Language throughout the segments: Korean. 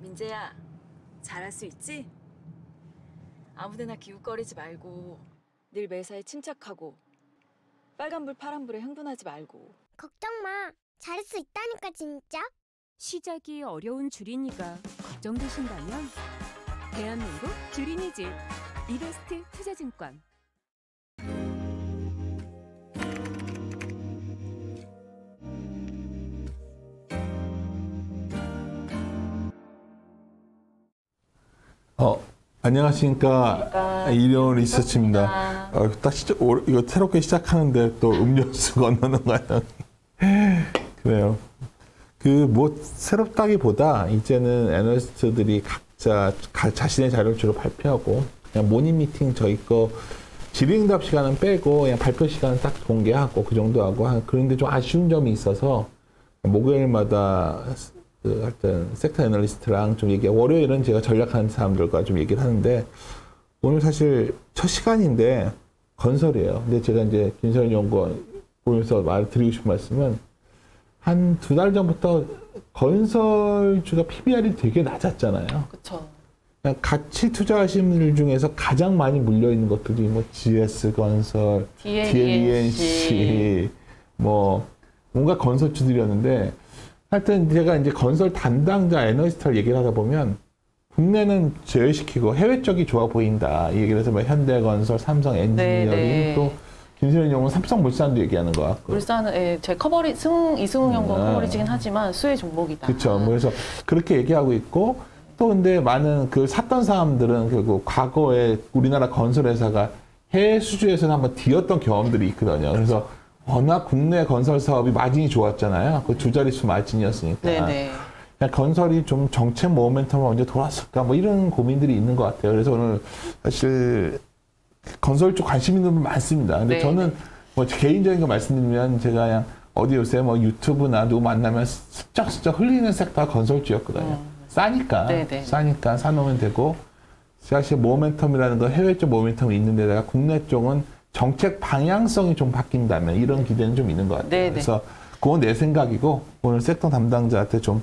민재야, 잘할 수 있지? 아무데나 기웃거리지 말고 늘 매사에 침착하고 빨간불 파란불에 흥분하지 말고. 걱정 마. 잘할 수 있다니까 진짜. 시작이 어려운 주린이가 걱정되신다면 대한민국 주린이 집 이베스트 투자증권. 안녕하십니까. 이병헌 리서치입니다. 딱 이거 새롭게 시작하는데 또 음료수 건너는 거예요. 그래요. 새롭다기보다 이제는 애널리스트들이 각자 자신의 자료를 주로 발표하고 그냥 모닝 미팅 저희 거 질의응답 시간은 빼고 그냥 발표 시간은 딱 공개하고 그 정도 하고 그런데 좀 아쉬운 점이 있어서 목요일마다 하여튼 섹터 애널리스트랑 좀 월요일은 제가 전략하는 사람들과 좀 얘기를 하는데 오늘 사실 첫 시간인데 건설이에요. 근데 제가 이제 김선일 연구원 보면서 드리고 싶은 말씀은 한 2달 전부터 건설주가 PBR이 되게 낮았잖아요. 그렇죠. 그냥 같이 투자하시는 분들 중에서 가장 많이 물려 있는 것들이 뭐 GS건설, DLENC, 뭔가 건설주들이었는데 하여튼 제가 이제 건설 담당자 애널리스트를 얘기를 하다 보면 국내는 제외시키고 해외 쪽이 좋아 보인다. 이 얘기를 해서 현대건설, 삼성 엔지니어링 또 김선일 연구원 삼성물산도 얘기하는 것 같고. 물산은 제 커버리 이승웅 연구원 커버리지긴 하지만 수혜 종목이다. 그렇죠. 그래서 그렇게 얘기하고 있고 또 근데 많은 샀던 사람들은 결국 과거에 우리나라 건설회사가 해외 수주에서는 한번 뒤었던 경험들이 있거든요. 그래서 워낙 국내 건설 사업이 마진이 좋았잖아요. 그 두 자릿수 마진이었으니까. 네네. 그냥 건설이 좀 정책 모멘텀을 언제 돌았을까 뭐 이런 고민들이 있는 것 같아요. 그래서 오늘 사실 건설 쪽 관심 있는 분 많습니다. 근데 네네. 저는 뭐 개인적인 거 말씀드리면 제가 그냥 어디 요새 뭐 유튜브나 누구 만나면 슬쩍슬쩍 흘리는 섹터가 건설주였거든요. 싸니까. 네네. 싸니까 사놓으면 되고 사실 모멘텀이라는 거 해외 쪽 모멘텀이 있는데다가 국내 쪽은 정책 방향성이 좀 바뀐다면 이런 기대는 좀 있는 것 같아요. 네네. 그래서 그건 내 생각이고 오늘 섹터 담당자한테 좀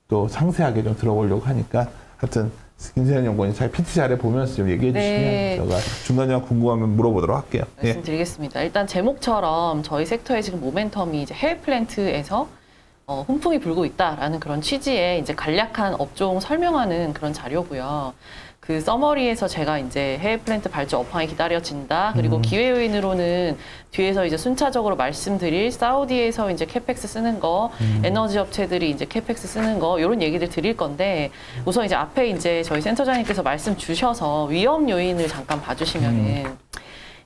또 상세하게 좀 들어보려고 하니까 하여튼 김선일 연구원이 잘 PT 자료 보면서 좀 얘기해 주시면 제가 중간중간 궁금하면 물어보도록 할게요. 말씀드리겠습니다. 일단 제목처럼 저희 섹터의 지금 모멘텀이 이제 해외 플랜트에서 훈풍이 불고 있다라는 그런 취지의 이제 간략한 업종 설명하는 그런 자료고요. 그 서머리에서 제가 이제 해외 플랜트 발주 업황이 기다려진다. 그리고 기회 요인으로는 뒤에서 이제 순차적으로 말씀드릴 사우디에서 이제 캐펙스 쓰는 거, 에너지 업체들이 이제 캐펙스 쓰는 거 이런 얘기들 드릴 건데 우선 이제 앞에 이제 저희 센터장님께서 말씀 주셔서 위험 요인을 잠깐 봐주시면은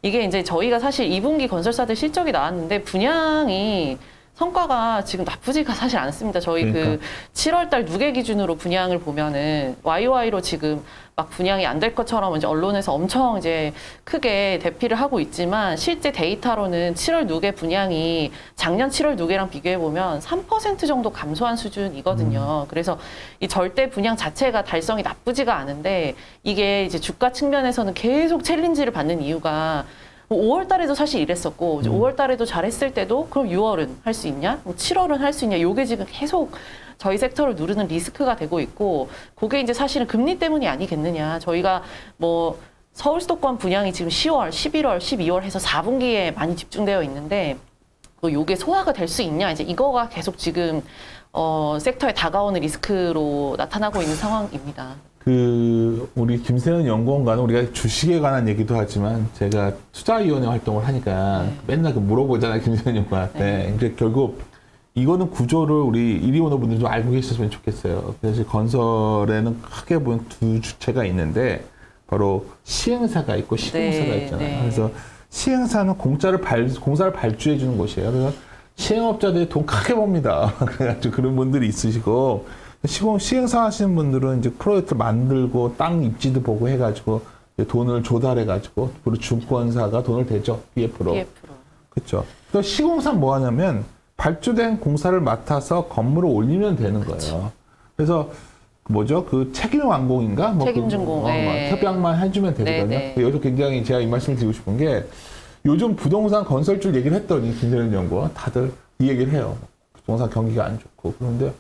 이게 이제 저희가 사실 2분기 건설사들 실적이 나왔는데 분양이 성과가 지금 나쁘지가 사실 않습니다. 저희 그러니까. 7월달 누계 기준으로 분양을 보면은 YOY로 지금 막 분양이 안 될 것처럼 이제 언론에서 엄청 이제 크게 대피를 하고 있지만 실제 데이터로는 7월 누계 분양이 작년 7월 누계랑 비교해 보면 3% 정도 감소한 수준이거든요. 그래서 이 절대 분양 자체가 달성이 나쁘지가 않은데 이게 이제 주가 측면에서는 계속 챌린지를 받는 이유가 5월 달에도 사실 이랬었고 5월 달에도 잘했을 때도 그럼 6월은 할 수 있냐? 7월은 할 수 있냐? 이게 지금 계속 저희 섹터를 누르는 리스크가 되고 있고 그게 이제 사실은 금리 때문이 아니겠느냐. 저희가 뭐 서울 수도권 분양이 지금 10월, 11월, 12월 해서 4분기에 많이 집중되어 있는데 요게 소화가 될 수 있냐. 이제 이거가 계속 지금 섹터에 다가오는 리스크로 나타나고 있는 상황입니다. 우리 김세현 연구원과는 우리가 주식에 관한 얘기도 하지만 제가 투자위원회 활동을 하니까 맨날 물어보잖아요, 김세현 연구원한테. 근데 결국 이거는 구조를 우리 이리오너 분들 좀 알고 계셨으면 좋겠어요. 그래서 건설에는 크게 보면 두 주체가 있는데 바로 시행사가 있고 시공사가 있잖아요. 그래서 시행사는 공사를 발주해 주는 곳이에요. 그래서 시행업자들이 돈 크게 법니다. 그래가지고 그런 분들이 있으시고 시행사 하시는 분들은 이제 프로젝트 만들고 땅 입지도 보고 해가지고 돈을 조달해가지고 그리고 증권사가 돈을 대죠. BF로. 그렇죠. 또 시공사 뭐 하냐면 발주된 공사를 맡아서 건물을 올리면 되는 거예요. 그래서 뭐죠? 책임 완공인가? 책임준공. 협약만 해주면 되거든요. 여기서 굉장히 제가 이 말씀을 드리고 싶은 게 요즘 부동산 건설주 얘기를 했더니 김선일 연구원 다들 이 얘기를 해요. 부동산 경기가 안 좋고 그런데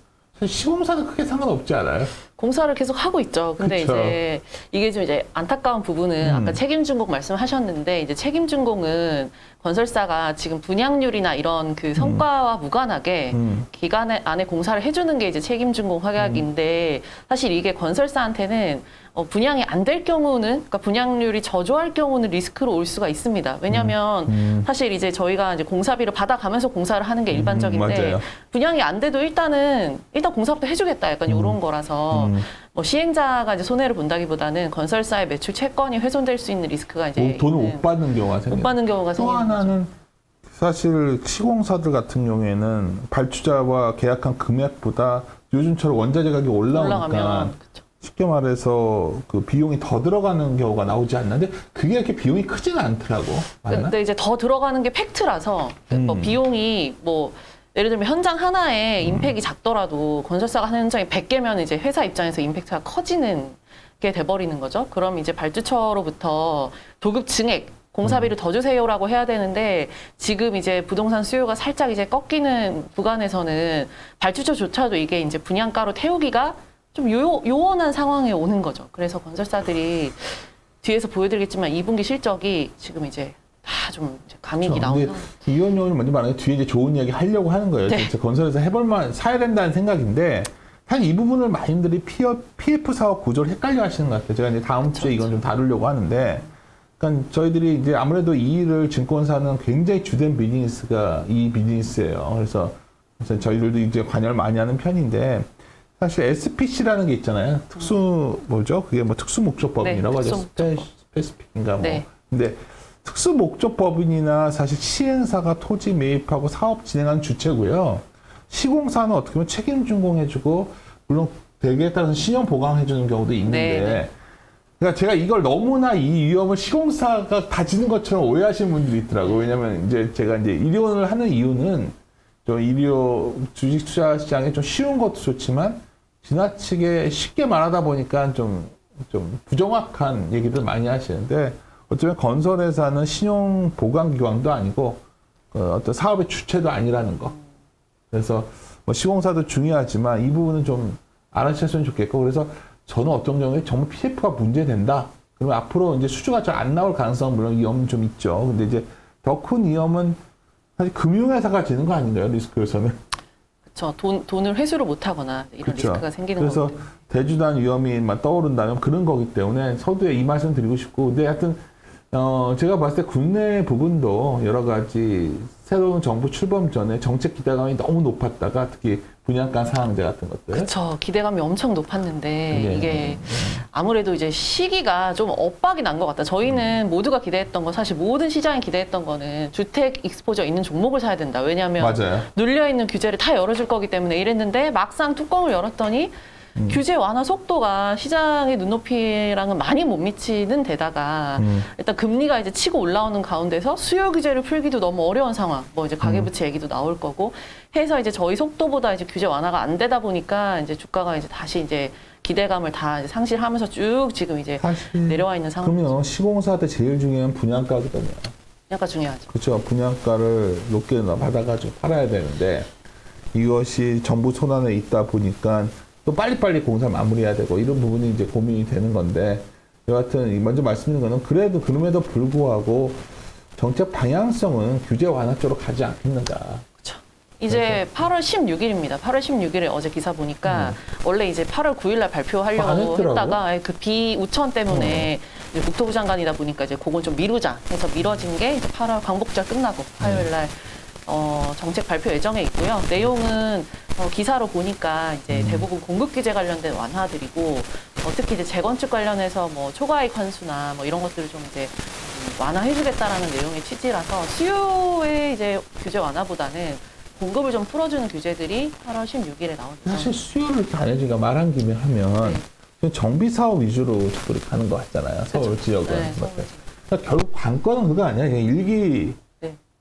시공사는 크게 상관없지 않아요? 공사를 계속 하고 있죠. 근데 그쵸. 이제 이게 좀 이제 안타까운 부분은 아까 책임준공 말씀하셨는데 이제 책임준공은 건설사가 지금 분양률이나 이런 그 성과와 무관하게 기간 안에 공사를 해주는 게 이제 책임준공 확약인데 사실 이게 건설사한테는 분양이 안 될 경우는 그러니까 분양률이 저조할 경우는 리스크로 올 수가 있습니다. 왜냐하면 사실 이제 저희가 이제 공사비를 받아가면서 공사를 하는 게 일반적인데 맞아요. 분양이 안 돼도 일단 공사부터 해주겠다 약간 이런 거라서 뭐 시행자가 이제 손해를 본다기보다는 건설사의 매출 채권이 훼손될 수 있는 리스크가 이제 돈을 못 받는 경우가 생겨요. 못 받는 경우가 또 생기는 거죠. 하나는 사실 시공사들 같은 경우에는 발주자와 계약한 금액보다 요즘처럼 원자재 가격이 올라오니까 올라가면 그쵸. 쉽게 말해서 그 비용이 더 들어가는 경우가 나오지 않는데 그게 이렇게 비용이 크지는 않더라고. 맞나? 근데 이제 더 들어가는 게 팩트라서 뭐 비용이 뭐 예를 들면 현장 하나에 임팩이 작더라도 건설사가 하는 현장이 100개면 이제 회사 입장에서 임팩트가 커지는 게 돼버리는 거죠. 그럼 이제 발주처로부터 도급 증액, 공사비를 더 주세요라고 해야 되는데 지금 이제 부동산 수요가 살짝 이제 꺾이는 구간에서는 발주처조차도 이게 이제 분양가로 태우기가 좀 요원한 상황에 오는 거죠. 그래서 건설사들이 뒤에서 보여드리겠지만 2분기 실적이 지금 이제 다 좀 감익이 나오는 상황. 이원 의원이 먼저 말하는 게 뒤에 이제 좋은 이야기 하려고 하는 거예요. 네. 진짜 건설에서 해볼만 사야 된다는 생각인데 사실 이 부분을 많이들이 PF 사업 구조를 헷갈려 하시는 것 같아요. 제가 이제 다음 주에 이건 좀 다루려고 하는데 그러니까 저희들이 이제 아무래도 이 일을 증권사는 굉장히 주된 비즈니스가 이 비즈니스예요. 그래서 저희들도 이제 관여를 많이 하는 편인데 사실 SPC라는 게 있잖아요. 그게 뭐 특수 목적법인이라고 하죠. 스페시픽인가 뭐. 네. 근데 특수 목적법인이나 사실 시행사가 토지 매입하고 사업 진행하는 주체고요. 시공사는 어떻게 보면 책임 준공해주고 물론 대개에 따라서 신용 보강해주는 경우도 있는데 네. 그러니까 제가 이걸 너무나 이 위험을 시공사가 가지는 것처럼 오해하시는 분들이 있더라고요. 왜냐하면 이제 제가 이제 일원을 하는 이유는 좀 일요 주식 투자 시장에 좀 쉬운 것도 좋지만 지나치게 쉽게 말하다 보니까 좀 부정확한 얘기들 많이 하시는데 어쩌면 건설회사는 신용 보강 기관도 아니고 어떤 사업의 주체도 아니라는 거. 그래서 뭐 시공사도 중요하지만 이 부분은 좀 알아주셨으면 좋겠고 그래서 저는 어떤 경우에 정말 PF가 문제된다. 그러면 앞으로 이제 수주가 잘 안 나올 가능성은 물론 위험은 좀 있죠. 근데 이제 더 큰 위험은 사실 금융회사가 지는 거 아닌가요? 리스크에서는. 그렇죠. 돈을 회수를 못하거나 이런 그쵸. 리스크가 생기는 그래서 거거든요. 대주단 위험이 떠오른다면 그런 거기 때문에 서두에 이 말씀 드리고 싶고 근데 하여튼 제가 봤을 때 국내 부분도 여러 가지 새로운 정부 출범 전에 정책 기대감이 너무 높았다가 특히 분양가 상한제 같은 것들. 그렇죠. 기대감이 엄청 높았는데 네. 이게 아무래도 이제 시기가 좀 엇박이 난 것 같다. 저희는 모두가 기대했던 건 사실 모든 시장이 기대했던 거는 주택 익스포저 있는 종목을 사야 된다. 왜냐하면 맞아요. 눌려있는 규제를 다 열어줄 거기 때문에 이랬는데 막상 뚜껑을 열었더니 규제 완화 속도가 시장의 눈높이랑은 많이 못 미치는 데다가 일단 금리가 이제 치고 올라오는 가운데서 수요 규제를 풀기도 너무 어려운 상황. 뭐 이제 가계부채 얘기도 나올 거고 해서 이제 저희 속도보다 이제 규제 완화가 안 되다 보니까 이제 주가가 이제 다시 이제 기대감을 다 이제 상실하면서 쭉 지금 이제 사실 내려와 있는 상황이죠. 그러면 시공사한테 제일 중요한 분양가거든요. 약간 중요하죠. 그렇죠. 분양가를 높게 받아가지고 팔아야 되는데 이것이 정부 손안에 있다 보니까 또 빨리빨리 공사 마무리해야 되고 이런 부분이 이제 고민이 되는 건데 여하튼 먼저 말씀드린 거는 그래도 그럼에도 불구하고 정책 방향성은 규제 완화 쪽으로 가지 않겠는가. 그렇죠. 이제 8월 16일입니다. 8월 16일에 어제 기사 보니까 원래 이제 8월 9일 날 발표하려고 했다가 그 비우천 때문에 이제 국토부 장관이다 보니까 이제 그건 좀 미루자 해서 미뤄진 게 이제 8월 광복절 끝나고 화요일 날 정책 발표 예정에 있고요. 내용은 기사로 보니까 이제 대부분 공급 규제 관련된 완화들이고 특히 이제 재건축 관련해서 뭐 초과이익 환수나 뭐 이런 것들을 좀 이제 완화해주겠다라는 내용의 취지라서 수요의 이제 규제 완화보다는 공급을 좀 풀어주는 규제들이 8월 16일에 나옵니다. 사실 수요를 이렇게 안 해주니까 말한 김에 하면 정비 사업 위주로 자꾸 이렇게 가는 것 같잖아요. 서울 지역은. 네, 그러니까 결국 관건은 그거 아니야. 그냥 일기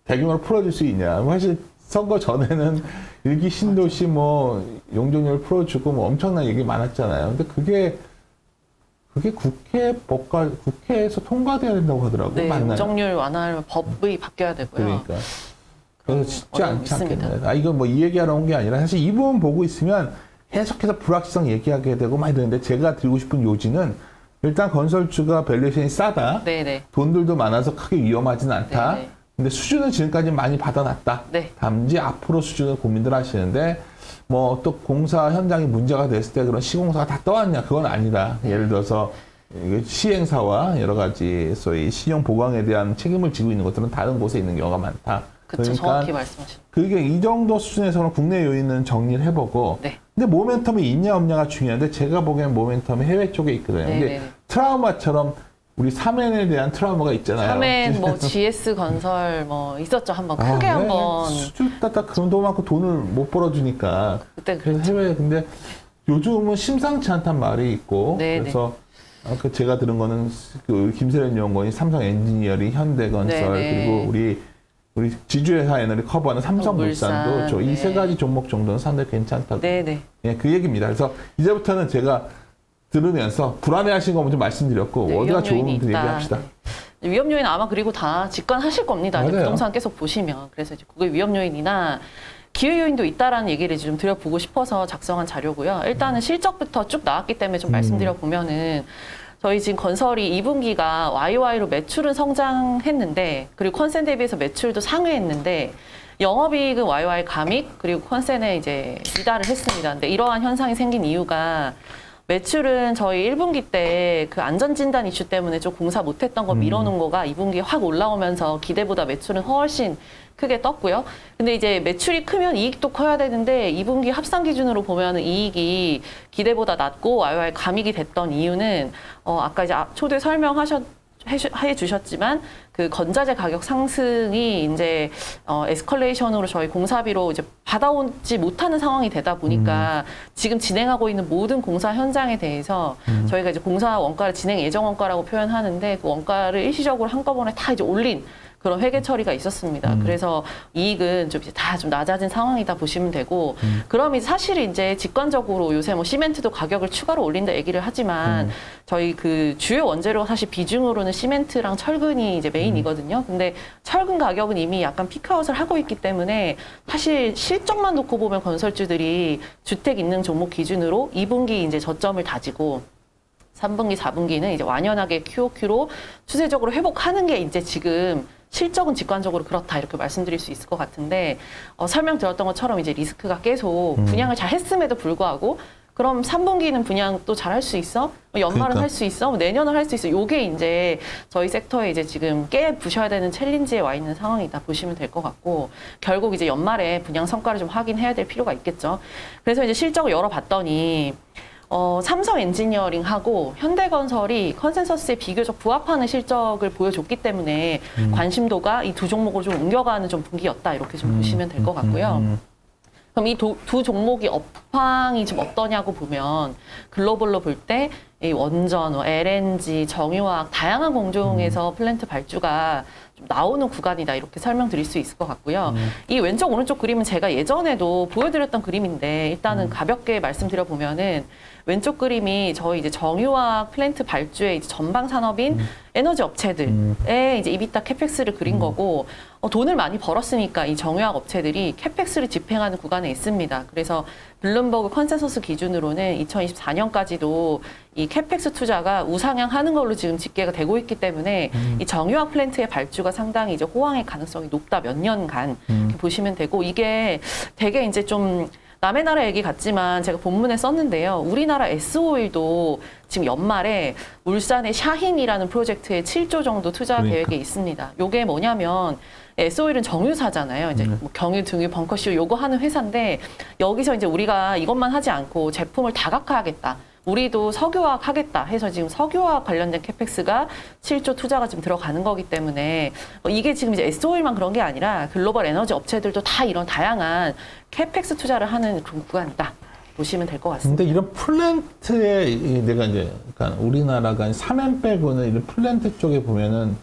대규모로 풀어줄 수 있냐. 사실 선거 전에는 일기 신도시 뭐 용적률 풀어주고 뭐 엄청난 얘기 많았잖아요. 근데 그게 국회에서 통과돼야 된다고 하더라고요. 네, 맞나요? 용적률 완화하려면 법이 바뀌어야 되고요. 그러니까. 그래서 쉽지 않지 있습니다. 않겠네. 이건 뭐 이 얘기하러 온 게 아니라 사실 이 부분 보고 있으면 계속해서 불확실성 얘기하게 되고 많이 되는데 제가 드리고 싶은 요지는 일단 건설주가 밸류에이션이 싸다. 네네. 돈들도 많아서 크게 위험하지는 않다. 네네. 근데 수준은 지금까지 많이 받아놨다. 네. 단지 앞으로 수준을 고민들 하시는데 뭐 또 공사 현장에 문제가 됐을 때 그런 시공사가 다 떠왔냐? 그건 아니다. 예를 들어서 시행사와 여러 가지 소위 신용 보강에 대한 책임을 지고 있는 것들은 다른 곳에 있는 경우가 많다. 그렇죠. 정확히 말씀하시죠. 그게 이 정도 수준에서는 국내 요인은 정리를 해보고 네. 근데 모멘텀이 있냐 없냐가 중요한데 제가 보기엔 모멘텀이 해외 쪽에 있거든요. 근데 네네네. 트라우마처럼 우리 3N에 대한 트라우마가 있잖아요. 3N 뭐 GS 건설 뭐 있었죠. 한번 크게 한번 수주 따다 그런 돈 많고 돈을 못 벌어주니까 그때 그래서 해외 근데 요즘은 심상치 않단 말이 있고 네네. 그래서 아까 제가 들은 거는 그 김세련 연구원이 삼성 엔지니어링, 현대건설 네네. 그리고 우리 지주회사 에너지 커버하는 삼성물산도 물산, 이 세 네. 가지 종목 정도는 상당히 괜찮다고. 네네. 예, 그 얘기입니다. 그래서 이제부터는 제가 들으면서 불안해하신 거 먼저 말씀드렸고 네, 어디가 위험 요인이 좋은지 있다. 얘기합시다. 네. 위험 요인 아마 그리고 다 직관하실 겁니다. 이제 맞아요. 부동산 계속 보시면. 그래서 이제 그게 위험 요인이나 기회 요인도 있다라는 얘기를 좀 드려보고 싶어서 작성한 자료고요. 일단은 실적부터 쭉 나왔기 때문에 좀 말씀드려 보면은 저희 지금 건설이 2분기가 YOY로 매출은 성장했는데 그리고 컨센 대비해서 매출도 상회했는데 영업이익은 YOY 감익 그리고 컨센에 이제 이달을 했습니다. 근데 이러한 현상이 생긴 이유가 매출은 저희 1분기 때 그 안전진단 이슈 때문에 좀 공사 못했던 거 밀어놓은 거가 2분기에 확 올라오면서 기대보다 매출은 훨씬 크게 떴고요. 근데 이제 매출이 크면 이익도 커야 되는데 2분기 합산 기준으로 보면은 이익이 기대보다 낮고 YOY 감익이 됐던 이유는 아까 이제 초대 해 주셨지만 그 건자재 가격 상승이 이제 에스컬레이션으로 저희 공사비로 이제 받아오지 못하는 상황이 되다 보니까 지금 진행하고 있는 모든 공사 현장에 대해서 저희가 이제 공사 원가를 진행 예정 원가라고 표현하는데 그 원가를 일시적으로 한꺼번에 다 이제 올린 그런 회계 처리가 있었습니다. 그래서 이익은 좀 이제 다 좀 낮아진 상황이다 보시면 되고, 그럼 이제 사실 이제 직관적으로 요새 뭐 시멘트도 가격을 추가로 올린다 얘기를 하지만 저희 그 주요 원재료가 사실 비중으로는 시멘트랑 철근이 이제 메인이거든요. 근데 철근 가격은 이미 약간 피크아웃을 하고 있기 때문에 사실 실적만 놓고 보면 건설주들이 주택 있는 종목 기준으로 2분기 이제 저점을 다지고 3분기, 4분기는 이제 완연하게 QOQ로 추세적으로 회복하는 게 이제 지금 실적은 직관적으로 그렇다 이렇게 말씀드릴 수 있을 것 같은데 설명드렸던 것처럼 이제 리스크가 계속 분양을 잘 했음에도 불구하고 그럼 3분기는 분양 또 잘 할 수 있어? 연말은 그러니까. 할 수 있어? 내년은 할 수 있어? 요게 이제 저희 섹터에 이제 지금 깨 부셔야 되는 챌린지에 와 있는 상황이다 보시면 될 것 같고 결국 이제 연말에 분양 성과를 좀 확인해야 될 필요가 있겠죠. 그래서 이제 실적을 열어봤더니 삼성 엔지니어링하고 현대건설이 컨센서스에 비교적 부합하는 실적을 보여줬기 때문에 관심도가 이 두 종목을 좀 옮겨가는 좀 분기였다 이렇게 좀 보시면 될 것 같고요. 그럼 이 두 종목이 업황이 좀 어떠냐고 보면 글로벌로 볼 때 이 원전, LNG, 정유화학 다양한 공종에서 플랜트 발주가 좀 나오는 구간이다 이렇게 설명드릴 수 있을 것 같고요. 이 왼쪽 오른쪽 그림은 제가 예전에도 보여드렸던 그림인데 일단은 가볍게 말씀드려 보면은 왼쪽 그림이 저희 이제 정유화학 플랜트 발주의 이제 전방 산업인 에너지 업체들의 이제 이비타 캐펙스를 그린 거고 돈을 많이 벌었으니까 이 정유화학 업체들이 캐펙스를 집행하는 구간에 있습니다. 그래서 블룸버그 컨센서스 기준으로는 2024년까지도 이 캐펙스 투자가 우상향하는 걸로 지금 집계가 되고 있기 때문에 이 정유화학 플랜트의 발주가 상당히 이제 호황의 가능성이 높다 몇 년간 이렇게 보시면 되고 이게 되게 이제 좀 남의 나라 얘기 같지만 제가 본문에 썼는데요. 우리나라 S-오일도 지금 연말에 울산의 샤힌이라는 프로젝트에 7조 정도 투자 계획에 있습니다. 요게 뭐냐면 S-오일은 정유사잖아요. 이제 뭐 경유, 등유, 벙커쇼 요거 하는 회사인데 여기서 이제 우리가 이것만 하지 않고 제품을 다각화하겠다. 우리도 석유화학 하겠다 해서 지금 석유화학 관련된 캐펙스가 7조 투자가 지금 들어가는 거기 때문에 이게 지금 이제 S-오일만 그런 게 아니라 글로벌 에너지 업체들도 다 이런 다양한 캐펙스 투자를 하는 그런 구간이다 보시면 될 것 같습니다. 근데 이런 플랜트에 내가 이제 그러니까 우리나라가 3년 빼고는 이런 플랜트 쪽에 보면은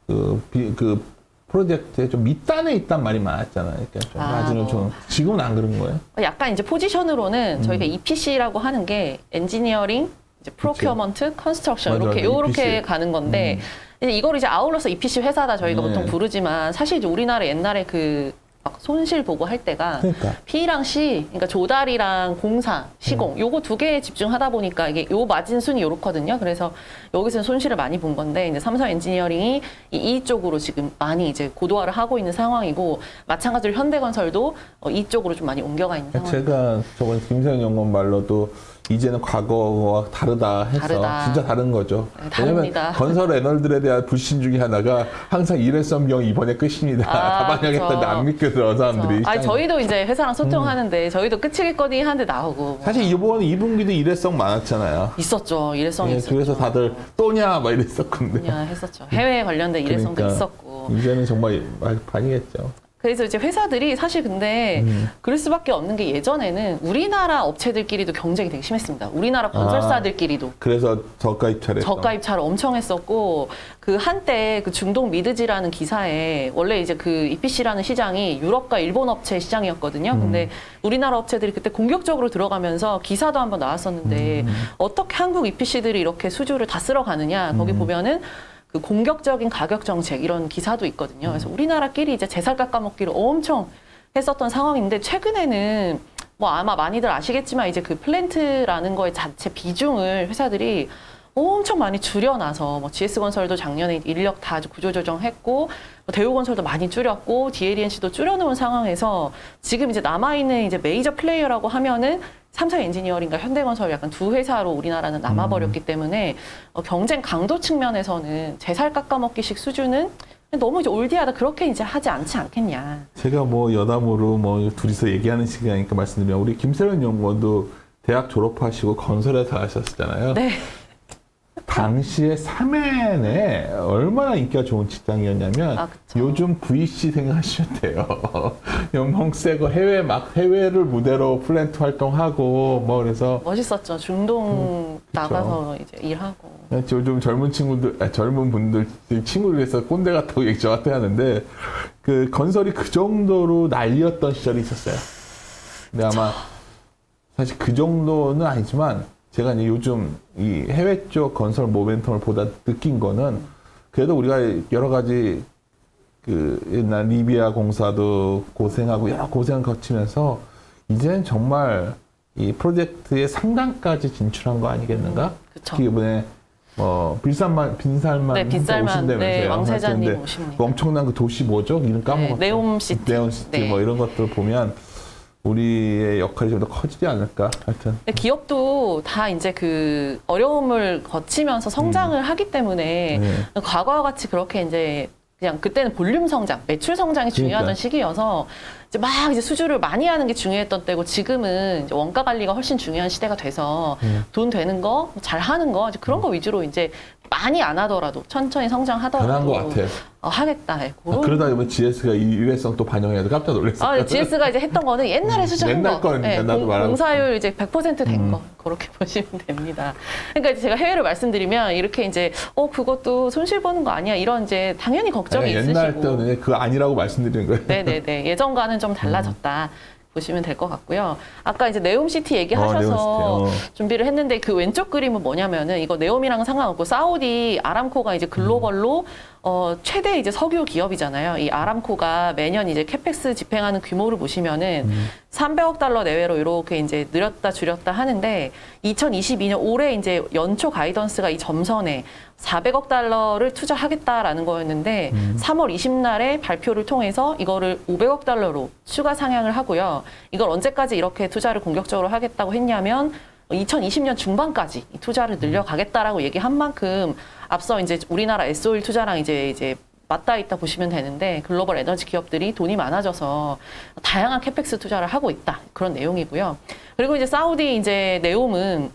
그 프로젝트에 좀 밑단에 있단 말이 많았잖아요. 그러니까 좀 마진을 좀 지금은 안 그런 거예요? 약간 이제 포지션으로는 저희가 EPC라고 하는 게 엔지니어링, 이제 프로큐어먼트, 컨스트럭션 이렇게 가는 건데 이제 이걸 이제 아울러서 EPC 회사다 저희가 보통 부르지만 사실 이제 우리나라 옛날에 그 막 손실 보고 할 때가 그러니까. P랑 C, 그러니까 조달이랑 공사, 시공 요거 두 개에 집중하다 보니까 이게 요 마진순이 요렇거든요. 그래서 여기서는 손실을 많이 본 건데 이제 삼성 엔지니어링이 이 쪽으로 지금 많이 이제 고도화를 하고 있는 상황이고 마찬가지로 현대건설도 이쪽으로 좀 많이 옮겨가 있는 상황입니다. 제가 저번 김세현 연구원 말로도 이제는 과거와 다르다 해서 다르다. 진짜 다른 거죠. 네, 다릅니다. 왜냐면 건설 애널들에 대한 불신 중에 하나가 항상 일회성 경우 이번에 끝입니다. 다 반영했다는데 그렇죠. 안 믿겨서 사람들이. 아니 저희도 이제 회사랑 소통하는데 저희도 끝이겠거니 하는데 나오고 사실 이번 2분기도 일회성 많았잖아요. 있었죠. 일회성이 예, 있었죠. 그래서 다들 또냐 막 이랬었건데. 그냥 했었죠. 해외 관련된 일회성도 그러니까 있었고. 이제는 정말 반이겠죠. 그래서 이제 회사들이 사실 근데 그럴 수밖에 없는 게 예전에는 우리나라 업체들끼리도 경쟁이 되게 심했습니다. 우리나라 건설사들끼리도. 그래서 저가 입찰했죠. 저가 입찰을 엄청 했었고 그 한때 그 중동 미드지라는 기사에 원래 이제 그 EPC라는 시장이 유럽과 일본 업체 시장이었거든요. 근데 우리나라 업체들이 그때 공격적으로 들어가면서 기사도 한번 나왔었는데 어떻게 한국 EPC들이 이렇게 수주를 다 쓸어 가느냐. 거기 보면은 그 공격적인 가격 정책 이런 기사도 있거든요. 그래서 우리나라끼리 이제 제살 깎아먹기를 엄청 했었던 상황인데 최근에는 뭐 아마 많이들 아시겠지만 이제 그 플랜트라는 거의 자체 비중을 회사들이 엄청 많이 줄여놔서 뭐 GS건설도 작년에 인력 다 구조조정했고 뭐 대우건설도 많이 줄였고 DLNC도 줄여놓은 상황에서 지금 이제 남아있는 이제 메이저 플레이어라고 하면은 삼성 엔지니어링과 현대건설 약간 두 회사로 우리나라는 남아버렸기 때문에 경쟁 강도 측면에서는 제살 깎아먹기식 수준은 너무 이제 올드하다 그렇게 이제 하지 않지 않겠냐. 제가 뭐 여담으로 뭐 둘이서 얘기하는 시간이니까 말씀드리면 우리 김세련 연구원도 대학 졸업하시고 건설회사 하셨잖아요. 네. 당시에 3N에 얼마나 인기가 좋은 직장이었냐면 그쵸. 요즘 VC 생각하시면 돼요. 연봉 세고 해외를 무대로 플랜트 활동하고 뭐 그래서 멋있었죠. 중동 나가서 이제 일하고. 요즘 젊은 분들 친구들에서 꼰대 같다고 얘기 저한테 하는데 그 건설이 그 정도로 난리였던 시절이 있었어요. 근데 아마 사실 그 정도는 아니지만 제가 이제 요즘 이 해외 쪽 건설 모멘텀을 보다 느낀 거는 그래도 우리가 여러 가지 그 옛날 리비아 공사도 고생하고 여러 고생을 거치면서 이제는 정말 이 프로젝트의 상단까지 진출한 거 아니겠는가? 그쵸. 특히 이번에 빈살만 네, 빈살만 네, 왕세자님 오십니다. 엄청난 그 도시 뭐죠? 이름 까먹었어요. 네옴시티. 네옴시티 네. 뭐 이런 것들 보면 우리의 역할이 좀 더 커지지 않을까 하여튼. 근데 기업도 다 이제 그 어려움을 거치면서 성장을 하기 때문에 네. 과거와 같이 그렇게 이제 그냥 그때는 볼륨 성장, 매출 성장이 중요하던 그러니까. 시기여서 이제 막 이제 수주를 많이 하는 게 중요했던 때고 지금은 이제 원가 관리가 훨씬 중요한 시대가 돼서 돈 되는 거, 잘 하는 거 이제 그런 거 위주로 이제 많이 안 하더라도 천천히 성장하더라도 변한 것 같아. 하겠다. 그러다 보면 GS가 이 일회성 또 반영해서 깜짝 놀랐어요. GS가 이제 했던 거는 옛날에 수주한 옛날 거. 거니까 나도 말하고 공사율 이제 100% 된 거. 그렇게 보시면 됩니다. 그러니까 이제 제가 해외를 말씀드리면 이렇게 이제 그것도 손실 보는 거 아니야. 이런 이제 당연히 걱정이 있으시고. 옛날 때는 그거 아니라고 말씀드리는 거예요. 네네네. 예전과는 좀 달라졌다. 보시면 될 것 같고요. 아까 이제 네옴시티 얘기하셔서 네옴시티, 준비를 했는데 그 왼쪽 그림은 뭐냐면은 이거 네옴이랑은 상관없고 사우디 아람코가 이제 글로벌로 최대 이제 석유 기업이잖아요. 이 아람코가 매년 이제 캐펙스 집행하는 규모를 보시면은 300억 달러 내외로 이렇게 이제 늘었다 줄였다 하는데 2022년 올해 이제 연초 가이던스가 이 점선에 400억 달러를 투자하겠다라는 거였는데 3월 20날에 발표를 통해서 이거를 500억 달러로 추가 상향을 하고요. 이걸 언제까지 이렇게 투자를 공격적으로 하겠다고 했냐면 2020년 중반까지 이 투자를 늘려가겠다라고 얘기한 만큼 앞서 이제 우리나라 S-오일 투자랑 이제 맞닿아 있다 보시면 되는데 글로벌 에너지 기업들이 돈이 많아져서 다양한 캐펙스 투자를 하고 있다. 그런 내용이고요. 그리고 이제 사우디 이제 네옴은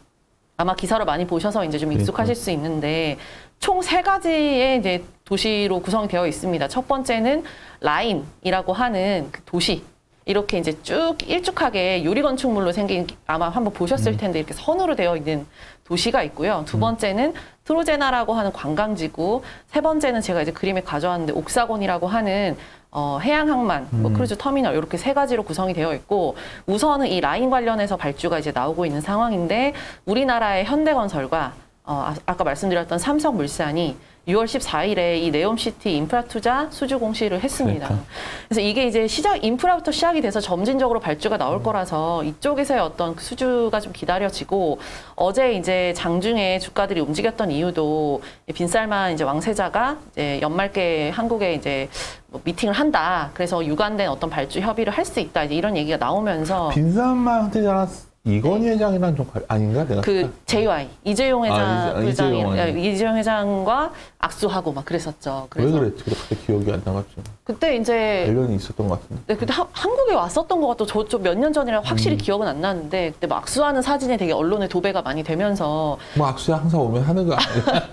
아마 기사를 많이 보셔서 이제 좀 익숙하실 수 있는데 총 3가지의 이제 도시로 구성이 되어 있습니다. 첫 번째는 라인이라고 하는 그 도시. 이렇게 이제 쭉 일쭉하게 유리 건축물로 생긴 아마 한번 보셨을 텐데 이렇게 선으로 되어 있는 도시가 있고요. 두 번째는 트로제나라고 하는 관광지고 세 번째는 제가 이제 그림에 가져왔는데 옥사곤이라고 하는 해양항만, 뭐 크루즈 터미널 이렇게 3가지로 구성이 되어 있고 우선은 이 라인 관련해서 발주가 이제 나오고 있는 상황인데 우리나라의 현대건설과 아까 말씀드렸던 삼성물산이 6월 14일에 이 네옴시티 인프라 투자 수주 공시를 했습니다. 그러니까. 그래서 이게 이제 인프라부터 시작이 돼서 점진적으로 발주가 나올 거라서 이쪽에서의 어떤 수주가 좀 기다려지고, 어제 이제 장중에 주가들이 움직였던 이유도 빈살만 이제 왕세자가 이제 연말께 한국에 이제 뭐 미팅을 한다. 그래서 유관된 어떤 발주 협의를 할 수 있다. 이제 이런 얘기가 나오면서 빈산만 한테잖아. 이건희 회장이랑 좀 아닌가? 내가 그 JY 이재용 회장 이재용 이재용 회장과 악수하고 막 그랬었죠. 왜 그래서 그랬지? 그때 기억이 안 나가지고 그때 이제 관련이 있었던 것 같은데. 네, 그때 한국에 왔었던 것 같아요. 저 몇 년 전이라 확실히 기억은 안 나는데 그때 막 악수하는 사진이 되게 언론에 도배가 많이 되면서 뭐 악수야 항상 오면 하는 거 아니야?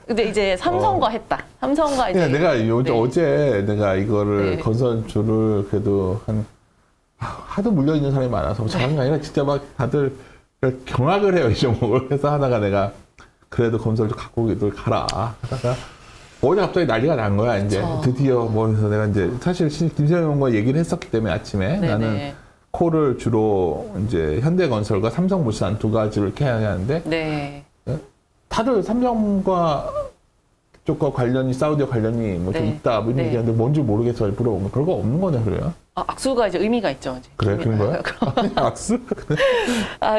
근데 이제 삼성과 했다. 삼성과 이제 내가 네. 어제 내가 이거를 네. 건설주를 그래도 하도 물려 있는 사람이 많아서 작은 게 아니라 진짜 막 다들 경악을 해요, 이 종목을. 그래서 하다가 내가 그래도 건설주 갖고 오기를 가라 하다가 어제 갑자기 난리가 난 거야. 이제 드디어 뭐 해서 내가 이제 사실 김세영과 얘기를 했었기 때문에 아침에 네네. 나는 콜을 주로 이제 현대건설과 삼성물산 두 가지를 이렇게 해야 하는데 네. 다들 삼성과 쪽과 관련이 사우디와 관련이 뭐 좀 네. 있다 뭐 이런 네. 얘기하는데 뭔지 모르겠어 물어보면 별거 없는 거네. 그래요? 악수가 이제 의미가 있죠. 이제. 그래 그런 거야? 악수?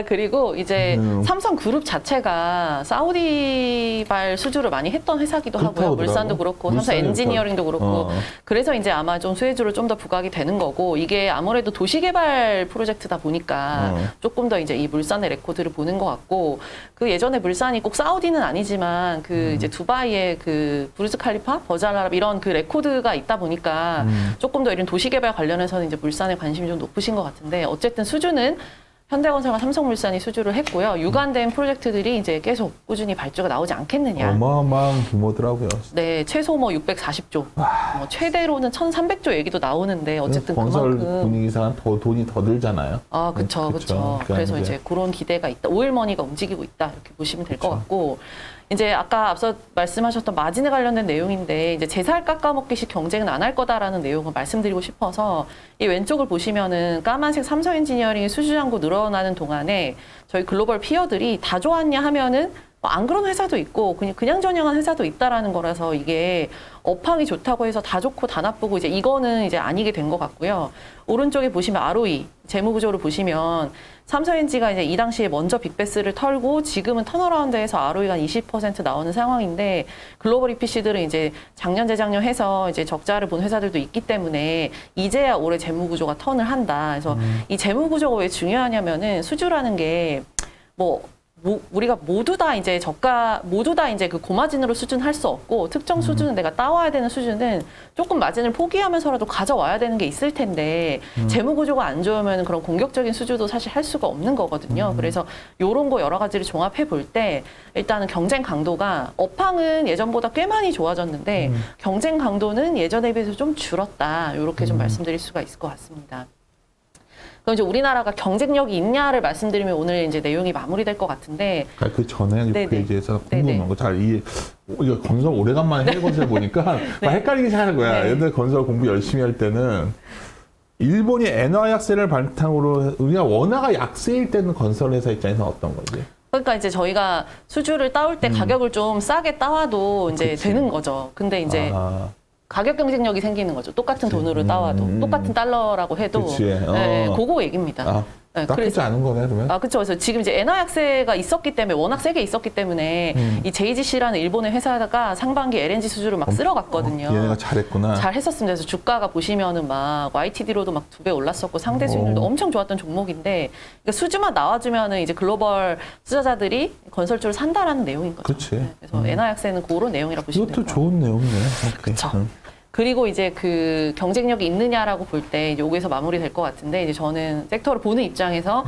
그리고 이제 삼성그룹 자체가 사우디발 수주를 많이 했던 회사기도 하고요. 그렇다고 물산도 하더라고. 그렇고 삼성 물산이 엔지니어링도 그렇고 그래서 이제 아마 좀 수혜주로 좀 더 부각이 되는 거고, 이게 아무래도 도시개발 프로젝트다 보니까 조금 더 이제 이 물산의 레코드를 보는 것 같고, 그 예전에 물산이 꼭 사우디는 아니지만 그 이제 두바이의 그 부르즈 칼리파, 버잘라랍 이런 그 레코드가 있다 보니까 조금 더 이런 도시개발 관련해서는 이제 물산의 관심이 좀 높으신 것 같은데, 어쨌든 수주는 현대건설과 삼성물산이 수주를 했고요. 유관된 프로젝트들이 이제 계속 꾸준히 발주가 나오지 않겠느냐. 어마어마한 규모더라고요. 네, 최소 뭐 640조, 뭐 최대로는 1,300조 얘기도 나오는데 어쨌든 건설 그만큼 분위기상 돈이 더 들잖아요. 그렇죠. 그러니까 그래서 이제 그런 기대가 있다. 오일머니가 움직이고 있다. 이렇게 보시면 될 것 같고, 이제 아까 앞서 말씀하셨던 마진에 관련된 내용인데, 이제 제살 깎아먹기식 경쟁은 안 할 거다라는 내용을 말씀드리고 싶어서, 이 왼쪽을 보시면은 까만색 삼성 엔지니어링의 수주 잔고 늘어나는 동안에 저희 글로벌 피어들이 다 좋았냐 하면은 안 그런 회사도 있고 그냥 전형한 회사도 있다라는 거라서, 이게 업황이 좋다고 해서 다 좋고 다 나쁘고 이제 이거는 이제 아니게 된 것 같고요. 오른쪽에 보시면 ROE 재무 구조를 보시면 삼성엔지가 이제 이 당시에 먼저 빅베스를 털고 지금은 턴어라운드에서 ROE가 20% 나오는 상황인데, 글로벌 EPC들은 이제 작년 재작년 해서 이제 적자를 본 회사들도 있기 때문에 이제야 올해 재무 구조가 턴을 한다. 그래서 이 재무 구조가 왜 중요하냐면은 수주라는 게 우리가 모두 다 이제 모두 다 이제 그 고마진으로 수준할 수 없고, 특정 수준은 내가 따와야 되는 수준은 조금 마진을 포기하면서라도 가져와야 되는 게 있을 텐데, 재무 구조가 안 좋으면 그런 공격적인 수주도 사실 할 수가 없는 거거든요. 그래서 요런 거 여러 가지를 종합해 볼 때 일단은 경쟁 강도가, 업황은 예전보다 꽤 많이 좋아졌는데 경쟁 강도는 예전에 비해서 좀 줄었다. 요렇게 좀 말씀드릴 수가 있을 것 같습니다. 그럼 이제 우리나라가 경쟁력이 있냐를 말씀드리면 오늘 이제 내용이 마무리될 것 같은데, 그 전에 페이지에서 궁금한 거 이거 건설 오래간만에 해외건설 보니까 막 헷갈리기 시작하는 거야. 옛날 건설 공부 열심히 할 때는 일본이 엔화 약세를 바탕으로 우리가 원화가 약세일 때는 건설회사 입장에서 어떤 거지? 그러니까 이제 저희가 수주를 따올 때 가격을 좀 싸게 따와도 이제 그치. 되는 거죠. 근데 이제 가격 경쟁력이 생기는 거죠. 똑같은 돈으로 따와도 똑같은 달러라고 해도 네, 그거 얘기입니다. 네, 나쁘지 않은 거네 그러면. 그렇죠. 그래서 지금 이제 엔화 약세가 있었기 때문에, 워낙 세게 있었기 때문에 이 JGC라는 일본의 회사가 상반기 LNG 수주를 막 쓸어갔거든요. 얘네가 잘했구나. 잘했었습니다. 그래서 주가가 보시면은 막 YTD로도 막 2배 올랐었고 상대 수익률도 엄청 좋았던 종목인데, 그러니까 수주만 나와주면은 이제 글로벌 투자자들이 건설주를 산다라는 내용인 거죠. 그렇지. 네, 그래서 엔화 약세는 그런 내용이라고 보시면 돼요. 이것도 좋은 내용이네. 그렇죠. 그리고 이제 그 경쟁력이 있느냐라고 볼 때 여기에서 마무리될 것 같은데, 이제 저는 섹터를 보는 입장에서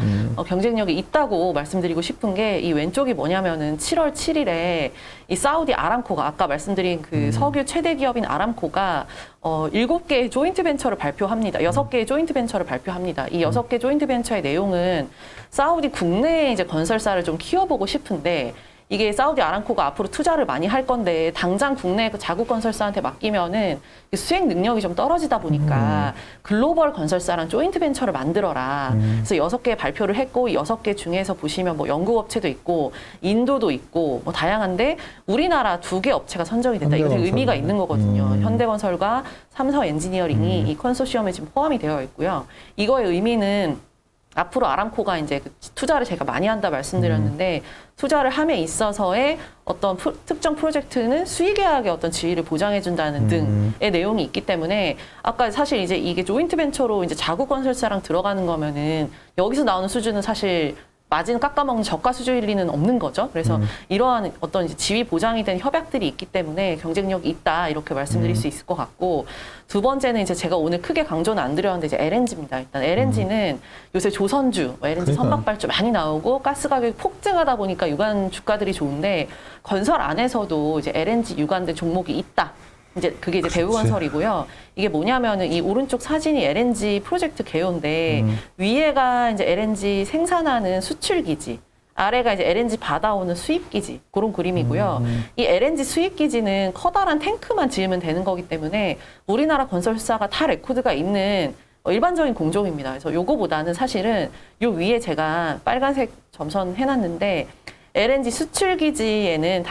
경쟁력이 있다고 말씀드리고 싶은 게, 이 왼쪽이 뭐냐면은 7월 7일에 이 사우디 아람코가, 아까 말씀드린 그 석유 최대 기업인 아람코가 7개의 조인트 벤처를 발표합니다. 6개의 조인트 벤처를 발표합니다. 이 6개 조인트 벤처의 내용은 사우디 국내에 이제 건설사를 좀 키워보고 싶은데, 이게 사우디 아람코가 앞으로 투자를 많이 할 건데 당장 국내 그 자국 건설사한테 맡기면은 수행 능력이 좀 떨어지다 보니까 글로벌 건설사랑 조인트 벤처를 만들어라. 그래서 6개 발표를 했고 6개 중에서 보시면 뭐 영국 업체도 있고 인도도 있고 뭐 다양한데 우리나라 2개 업체가 선정이 됐다. 이거 되게 의미가 있는 거거든요. 현대건설과 삼성 엔지니어링이 이 컨소시엄에 지금 포함이 되어 있고요. 이거의 의미는 앞으로 아람코가 이제 그 투자를 제가 많이 한다 말씀드렸는데 투자를 함에 있어서의 어떤 특정 프로젝트는 수의계약의 어떤 지위를 보장해준다는 등의 내용이 있기 때문에 아까 사실 이제 이게 조인트 벤처로 이제 자국 건설사랑 들어가는 거면은 여기서 나오는 수준은 사실 마진 깎아먹는 저가 수주일 리는 없는 거죠. 그래서 이러한 어떤 이제 지위 보장이 된 협약들이 있기 때문에 경쟁력이 있다 이렇게 말씀드릴 수 있을 것 같고 두 번째는 이제 제가 오늘 크게 강조는 안 드렸는데 이제 LNG입니다. 일단 LNG는 요새 조선주, LNG 선박발주 많이 나오고 가스 가격이 폭증하다 보니까 유관 주가들이 좋은데 건설 안에서도 이제 LNG 유관된 종목이 있다. 이제 그게 이제 대우건설이고요. 이게 뭐냐면은 이 오른쪽 사진이 LNG 프로젝트 개요인데 위에가 이제 LNG 생산하는 수출 기지, 아래가 이제 LNG 받아오는 수입 기지 그런 그림이고요. 이 LNG 수입 기지는 커다란 탱크만 지으면 되는 거기 때문에 우리나라 건설사가 다 레코드가 있는 일반적인 공정입니다. 그래서 요거보다는 사실은 요 위에 제가 빨간색 점선 해놨는데. LNG 수출 기지에는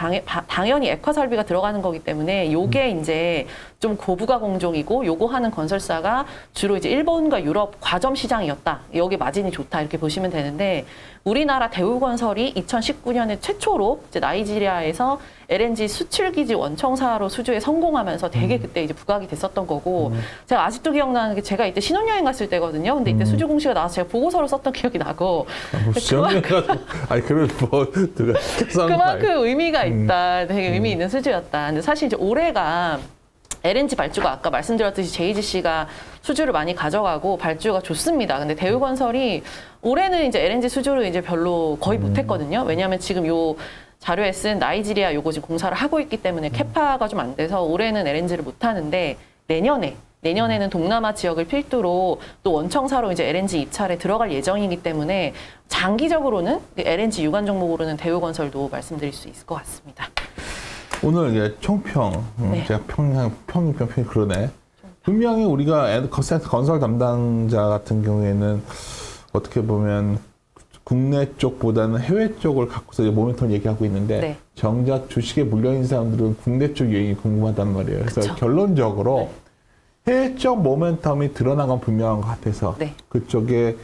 당연히 액화 설비가 들어가는 거기 때문에 요게 이제 좀 고부가 공종이고 요거 하는 건설사가 주로 이제 일본과 유럽 과점 시장이었다. 여기 마진이 좋다 이렇게 보시면 되는데 우리나라 대우건설이 2019년에 최초로 이제 나이지리아에서 LNG 수출 기지 원청사로 수주에 성공하면서 되게 그때 이제 부각이 됐었던 거고 제가 아직도 기억나는 게 제가 이때 신혼여행 갔을 때거든요. 근데 이때 수주 공시가 나와서 제가 보고서를 썼던 기억이 나고 아니 그래 뭐 그만큼 의미가 있다. 되게 의미 있는 수주였다. 근데 사실 이제 올해가 LNG 발주가 아까 말씀드렸듯이 JGC가 수주를 많이 가져가고 발주가 좋습니다. 근데 대우건설이 올해는 이제 LNG 수주를 이제 별로 거의 못했거든요. 왜냐하면 지금 요 자료에 쓴 나이지리아 요거 지금 공사를 하고 있기 때문에 캐파가 좀 안 돼서 올해는 LNG를 못 하는데 내년에는 동남아 지역을 필두로 또 원청사로 이제 LNG 입찰에 들어갈 예정이기 때문에 장기적으로는 LNG 유관 종목으로는 대우건설도 말씀드릴 수 있을 것 같습니다. 오늘 이제 총평, 네. 제가 평이 그러네. 분명히 우리가 건설 담당자 같은 경우에는 어떻게 보면 국내 쪽보다는 해외 쪽을 갖고서 모멘텀 얘기하고 있는데 네. 정작 주식에 물려있는 사람들은 국내 쪽 유행이 궁금하단 말이에요. 그래서 그쵸. 결론적으로 네. 해외 쪽 모멘텀이 드러난 건 분명한 것 같아서 네. 그쪽에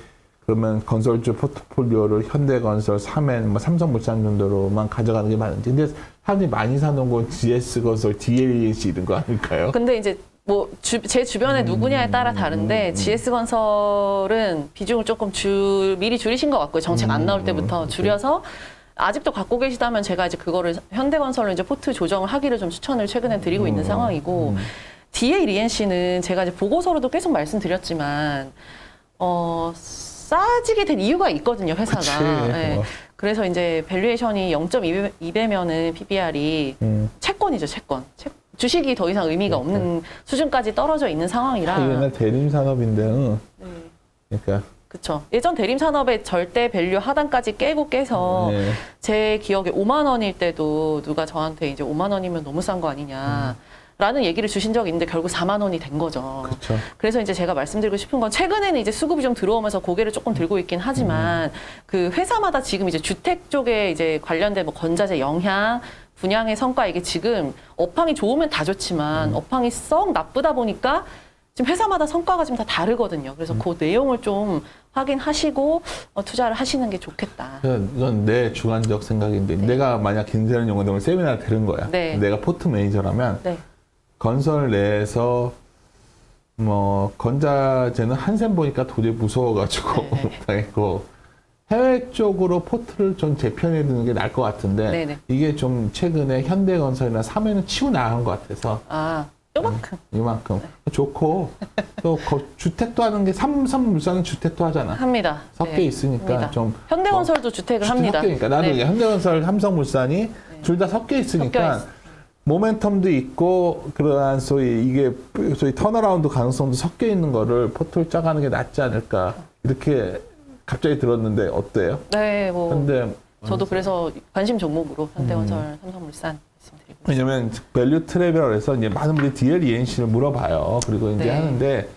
그러면 건설주 포트폴리오를 현대건설, 삼엔, 뭐 삼성물산 정도로만 가져가는 게 맞는지. 근데 사람들이 많이 사놓은 건 GS건설, DLC 이런 거 아닐까요? 근데 이제 뭐 제 주변에 누구냐에 따라 다른데 GS건설은 비중을 조금 미리 줄이신 것 같고요. 정책 안 나올 때부터 줄여서 아직도 갖고 계시다면 제가 이제 그거를 현대건설로 이제 포트 조정을 하기를 좀 추천을 최근에 드리고 있는 상황이고 DLENC는 제가 이제 보고서로도 계속 말씀드렸지만 싸지게 된 이유가 있거든요, 회사가. 네. 그래서 이제 밸류에이션이 0.2배면은 PBR이 채권이죠, 채권. 주식이 더 이상 의미가 없는 수준까지 떨어져 있는 상황이라. 옛날 대림 산업인데, 네. 그러니까. 그렇죠. 예전 대림 산업의 절대 밸류 하단까지 깨서 네. 제 기억에 5만 원일 때도 누가 저한테 이제 5만 원이면 너무 싼 거 아니냐. 라는 얘기를 주신 적이 있는데 결국 4만 원이 된 거죠. 그쵸. 그래서 이제 제가 말씀드리고 싶은 건 최근에는 이제 수급이 좀 들어오면서 고개를 조금 들고 있긴 하지만 그 회사마다 지금 이제 주택 쪽에 이제 관련된 뭐 건자재 영향, 분양의 성과 이게 지금 업황이 좋으면 다 좋지만 업황이 썩 나쁘다 보니까 지금 회사마다 성과가 좀 다 다르거든요. 그래서 그 내용을 좀 확인하시고 투자를 하시는 게 좋겠다. 이건 내 주관적 생각인데 네. 내가 만약 김세현 연구원을 세미나를 들은 거야. 네. 내가 포트 매니저라면 네. 건설 내에서 뭐 건자재는 한샘 보니까 도저히 무서워가지고 네. 못하겠고 해외 쪽으로 포트를 좀 재편해 두는 게 나을 것 같은데 네, 네. 이게 좀 최근에 현대건설이나 삼해는 치고 나간 것 같아서 아, 요만큼. 이만큼 좋고 또 주택도 하는 게 삼성물산은 주택도 하잖아. 합니다. 섞여 네, 있으니까 합니다. 좀 현대건설도 주택을 합니다. 섞여니까 나도 네. 이제 현대건설, 삼성물산이 둘 다 섞여 있으니까 모멘텀도 있고 그러한 소위 턴어라운드 가능성도 섞여 있는 거를 포트를 짜가는 게 낫지 않을까 이렇게 갑자기 들었는데 어때요? 네, 뭐 근데 저도 그래서 관심 종목으로 현대건설, 삼성물산 말씀드리고 있습니다. 왜냐면 밸류 트랩이라고 이제 많은 분들이 DLENC를 물어봐요. 그리고 이제 네. 하는데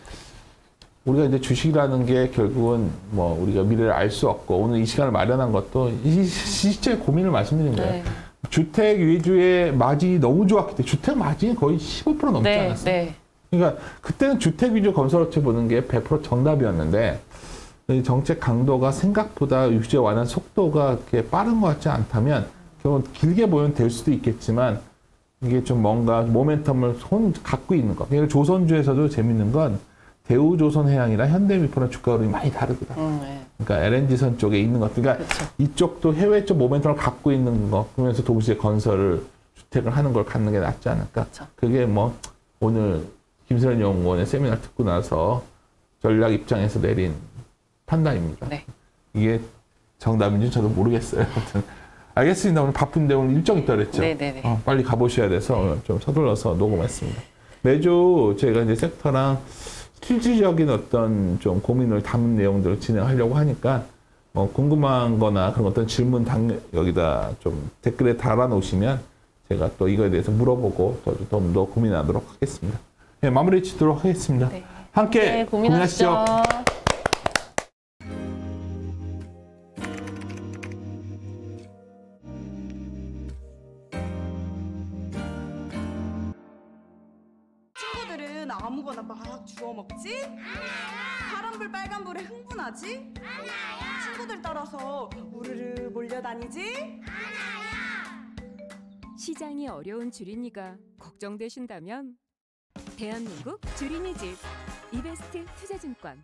우리가 이제 주식이라는 게 결국은 뭐 우리가 미래를 알 수 없고 오늘 이 시간을 마련한 것도 이 시점의 고민을 말씀드린 거예요. 네. 주택 위주의 마진이 너무 좋았기 때문에 주택 마진이 거의 15% 넘지 네, 않았어요. 네. 그러니까 그때는 주택 위주 건설업체 보는 게 100% 정답이었는데 이 정책 강도가 생각보다 유지에 완화한 속도가 그렇게 빠른 것 같지 않다면 결국 길게 보면 될 수도 있겠지만 이게 좀 뭔가 모멘텀을 갖고 있는 거. 그러니까 조선주에서도 재밌는 건 대우조선해양이랑 현대미포랑 주가 흐름이 많이 다르거든. 네. 그러니까 LNG선 쪽에 있는 것. 그러니까 그렇죠. 이쪽도 해외 쪽 모멘텀을 갖고 있는 거. 그러면서 동시에 건설을 주택을 하는 걸 갖는 게 낫지 않을까. 그렇죠. 그게 뭐 오늘 김세련 연구원의 세미나 듣고 나서 전략 입장에서 내린 판단입니다. 네. 이게 정답인지 저도 모르겠어요. 아무튼 알겠습니다. 오늘 바쁜데 오늘 일정 있다 그랬죠? 네네네. 빨리 가보셔야 돼서 오늘 좀 서둘러서 녹음했습니다. 매주 제가 이제 섹터랑 실질적인 어떤 좀 고민을 담은 내용들을 진행하려고 하니까 궁금한 거나 그런 어떤 질문 여기다 좀 댓글에 달아놓으시면 제가 또 이거에 대해서 물어보고 좀 더 고민하도록 하겠습니다. 네, 마무리 짓도록 하겠습니다. 네. 함께 고민하시죠. 친구들은 아무거나 막 주워 먹지? 파란불 빨간불에 흥분하지? 친구들 따라서 우르르 몰려다니지? 시장이 어려운 주린이가 걱정되신다면 대한민국 주린이 집 이베스트 투자증권